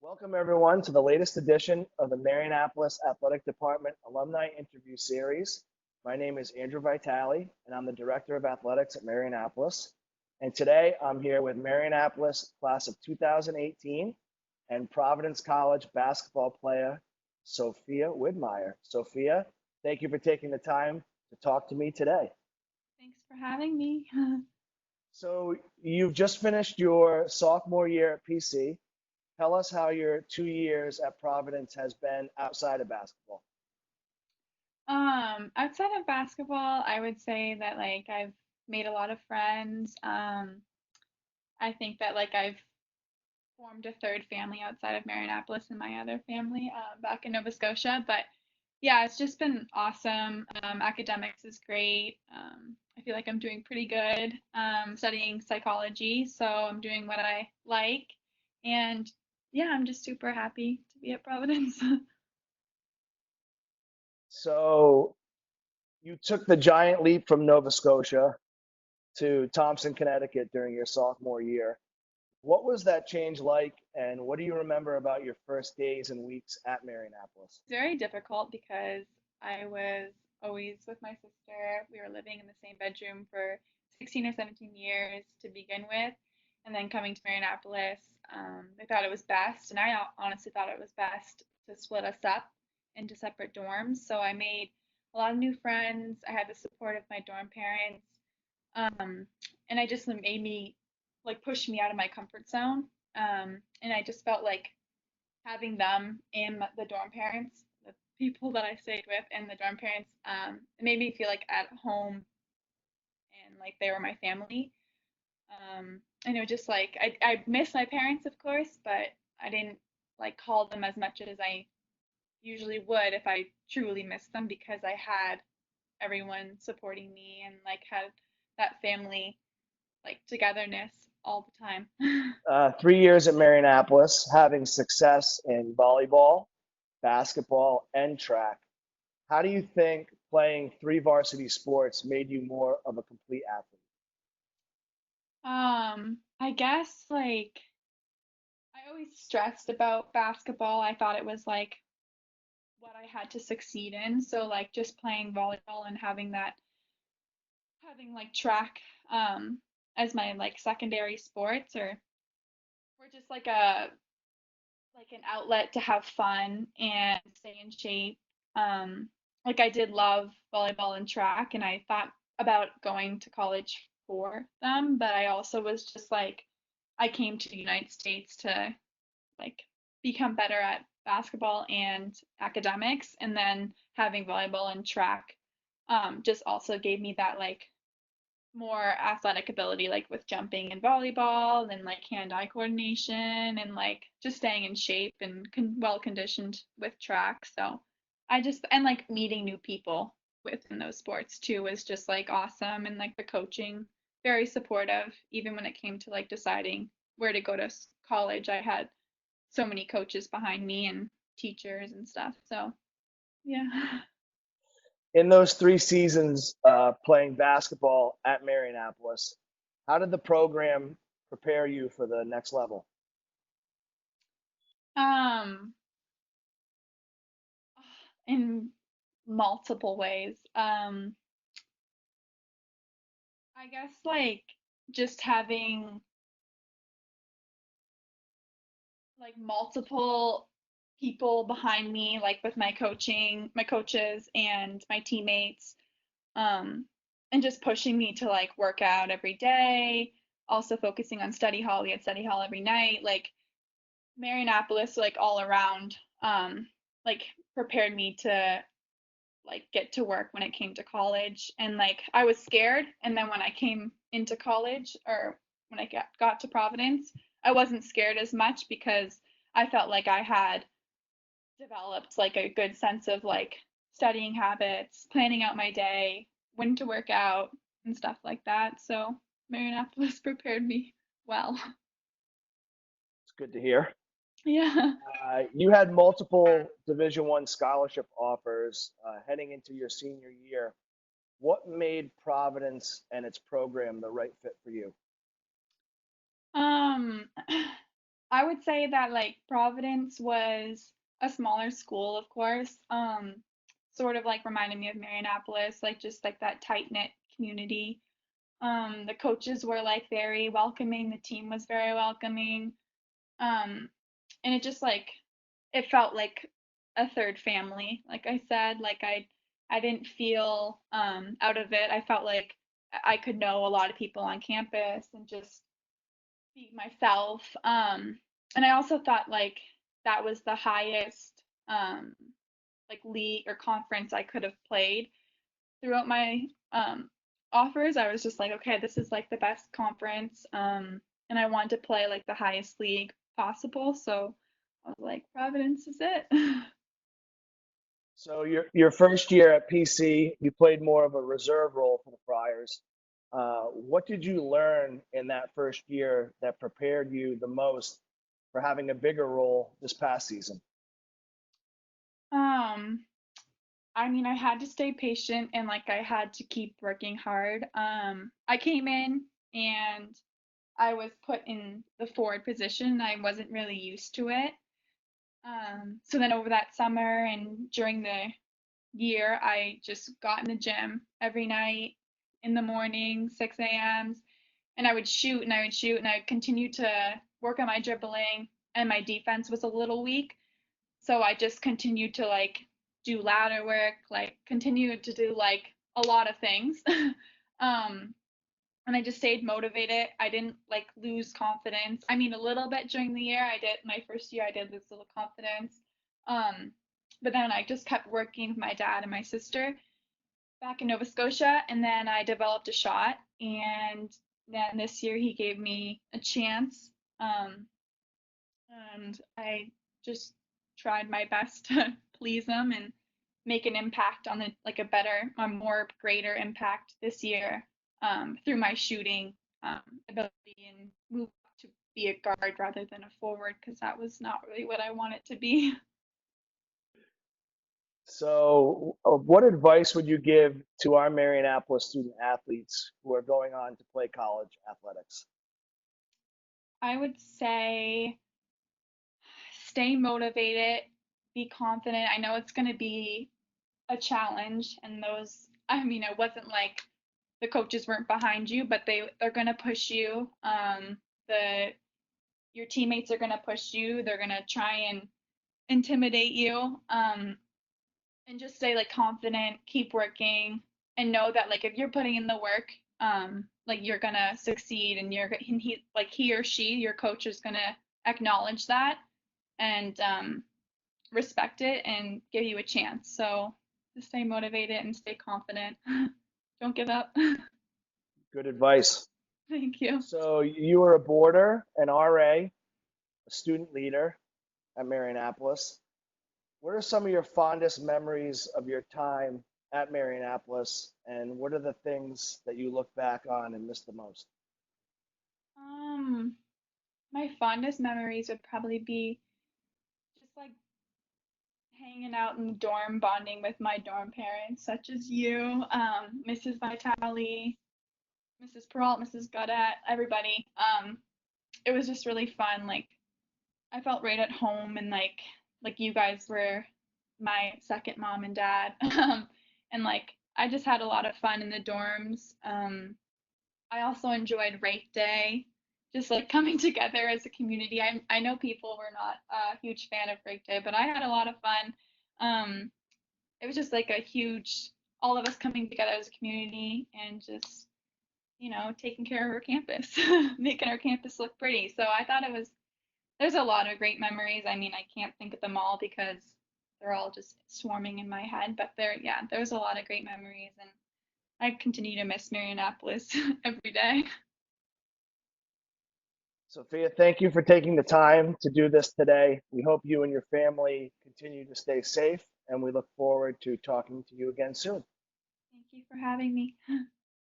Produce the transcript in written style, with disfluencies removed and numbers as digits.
Welcome, everyone, to the latest edition of the Marionapolis Athletic Department Alumni Interview Series. My name is Andrew Vitale, and I'm the Director of Athletics at Marionapolis. And today I'm here with Marionapolis class of 2018 and Providence College basketball player Sophia Widmeyer. Sophia, thank you for taking the time to talk to me today. Thanks for having me. So you've just finished your sophomore year at PC. Tell us how your 2 years at Providence has been outside of basketball. Outside of basketball, I would say that I've made a lot of friends. I think that I've formed a third family outside of Marionapolis and my other family back in Nova Scotia. But yeah, it's just been awesome. Academics is great. I feel like I'm doing pretty good. Studying psychology, so I'm doing what I like, and yeah, I'm just super happy to be at Providence. So you took the giant leap from Nova Scotia to Thompson, Connecticut during your sophomore year. What was that change like, and what do you remember about your first days and weeks at Marionapolis? Very difficult because I was always with my sister. We were living in the same bedroom for 16 or 17 years to begin with. And then coming to Marionapolis, they thought it was best, and I honestly thought it was best to split us up into separate dorms. So I made a lot of new friends. I had the support of my dorm parents. Um, and I just made me push me out of my comfort zone. And I just felt like having them and the dorm parents, the people that I stayed with, and the dorm parents, it made me feel like at home and like they were my family. And it was just I miss my parents, of course, but I didn't call them as much as I usually would if I truly missed them because I had everyone supporting me and had that family togetherness all the time. 3 years at Marionapolis, having success in volleyball, basketball, and track. How do you think playing three varsity sports made you more of a complete athlete? I guess I always stressed about basketball. I thought it was what I had to succeed in. So just playing volleyball and having track as my secondary sports or just an outlet to have fun and stay in shape. I did love volleyball and track, and I thought about going to college for them, but I also was just I came to the United States to like become better at basketball and academics, and then having volleyball and track just also gave me that more athletic ability, with jumping and volleyball and hand-eye coordination and just staying in shape and well conditioned with track. So I just and meeting new people within those sports too was just awesome, and the coaching very supportive even when it came to deciding where to go to college. I had so many coaches behind me and teachers and stuff. So yeah. In those 3 seasons playing basketball at Marionapolis, how did the program prepare you for the next level? um in multiple ways. I guess just having multiple people behind me, with my coaching, my coaches and my teammates, um, and just pushing me to work out every day. Also focusing on study hall. We had study hall every night. Marionapolis, all around, like prepared me to get to work when it came to college. And I was scared, and then when I came into college, or when I got to Providence, I wasn't scared as much because I felt like I had developed a good sense of studying habits, planning out my day, when to work out and stuff like that. So Marionapolis prepared me well. It's good to hear. Yeah. You had multiple Division I scholarship offers heading into your senior year. What made Providence and its program the right fit for you? Um I would say that like Providence was a smaller school, of course. Sort of like reminded me of Marionopolis, like just like that tight-knit community. The coaches were like very welcoming, the team was very welcoming. And it just like it felt like a third family. Like I said, like I didn't feel out of it. I felt like I could know a lot of people on campus and just be myself. And I also thought like that was the highest like league or conference I could have played throughout my offers. I was just like, okay, this is like the best conference. And I wanted to play like the highest league possible. So I was like, Providence is it. So your first year at PC, you played more of a reserve role for the Friars. What did you learn in that first year that prepared you the most for having a bigger role this past season? um, I mean, I had to stay patient and like I had to keep working hard. I came in and I was put in the forward position. I wasn't really used to it. So then over that summer and during the year, I just got in the gym every night in the morning, 6 a.m. And I would shoot and I would shoot and I would continue to work on my dribbling and my defense was a little weak. So I just continued to like do ladder work, like continue to do like a lot of things. um and I just stayed motivated. I didn't like lose confidence. I mean, a little bit during the year. I did my first year. I did lose a little confidence. Um, but then I just kept working with my dad and my sister back in Nova Scotia, and then I developed a shot. And then this year he gave me a chance, um, and I just tried my best to please him and make an impact on the like a better, a more greater impact this year through my shooting ability and move to be a guard rather than a forward because that was not really what I wanted to be. So, what advice would you give to our Marionopolis student athletes who are going on to play college athletics? I would say stay motivated, be confident. I know it's going to be a challenge, and those, I mean, it wasn't like the coaches weren't behind you, but they're going to push you. The Your teammates are going to push you. They're going to try and intimidate you. And just stay like confident, keep working, and know that like if you're putting in the work, like you're gonna succeed, and he like he or she, your coach is gonna acknowledge that and respect it and give you a chance. So just stay motivated and stay confident. Don't give up. Good advice. Thank you. So, you were a boarder, an RA, a student leader at Marionopolis. What are some of your fondest memories of your time at Marionopolis, and what are the things that you look back on and miss the most? Um, my fondest memories would probably be just like hanging out in the dorm, bonding with my dorm parents, such as you, Mrs. Vitale, Mrs. Peralt, Mrs. Godet, everybody. It was just really fun. Like I felt right at home, and like you guys were my second mom and dad. And like I just had a lot of fun in the dorms. I also enjoyed rake day, just like coming together as a community. I know people were not a huge fan of rake day, but I had a lot of fun. Um, it was just like a huge, all of us coming together as a community and just, taking care of our campus, making our campus look pretty. So I thought there's a lot of great memories. I mean, I can't think of them all because they're all just swarming in my head, but yeah, there's a lot of great memories, and I continue to miss Marionopolis every day. Sophia, thank you for taking the time to do this today. We hope you and your family continue to stay safe, and we look forward to talking to you again soon. Thank you for having me.